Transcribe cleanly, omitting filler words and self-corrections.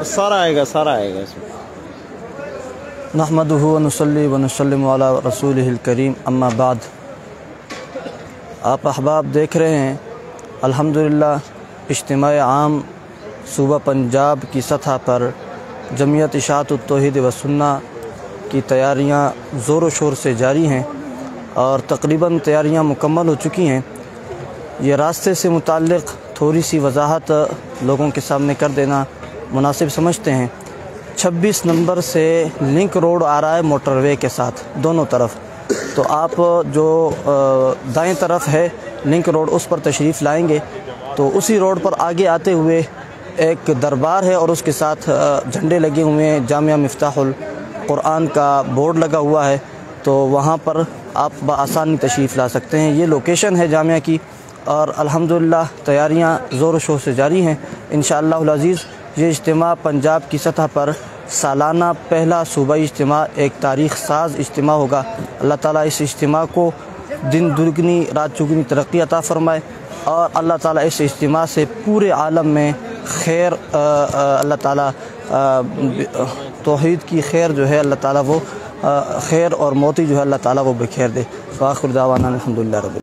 سارا آئے گا اس میں۔ نحمدہ و نصلی و نسلم علی رسولہ الکریم، اما بعد۔ آپ احباب دیکھ رہے ہیں الحمدللہ اجتماع عام صوبہ پنجاب کی سطح پر جمعیت اشاعت التوحید و سنہ کی تیاریاں زور و شور سے جاری ہیں اور تقریباً تیاریاں مکمل ہو چکی ہیں۔ یہ راستے سے متعلق تھوڑی سی وضاحت لوگوں کے سامنے کر دینا مناسب سمجھتے ہیں۔ 26 نمبر سے لنک روڈ آ رہا ہے موٹر وے کے ساتھ دونوں طرف، تو آپ جو دائیں طرف ہے لنک روڈ اس پر تشریف لائیں گے تو اسی روڈ پر آگے آتے ہوئے ایک دربار ہے اور اس کے ساتھ جھنڈے لگے ہوئے ہیں، جامعہ مفتاح القرآن کا بورڈ لگا ہوا ہے، تو وہاں پر آپ بآسانی تشریف لا سکتے ہیں۔ یہ لوکیشن ہے جامعہ کی اور الحمدللہ تیاریاں زور و شور سے جاری ہیں۔ انشاءاللہ العزیز یہ اجتماع پنجاب کی سطح پر سالانہ پہلا صوبائی اجتماع ایک تاریخ ساز اجتماع ہوگا۔ اللہ تعالیٰ اس اجتماع کو دن دگنی رات چگنی ترقی عطا فرمائے اور اللہ تعالیٰ اس اجتماع سے پورے عالم میں خیر اللہ تعالیٰ توحید کی خیر جو ہے اللہ تعالیٰ وہ خیر اور موتی جو ہے اللہ تعالیٰ وہ بخیر دے۔ وآخر دعوانا الحمدللہ رب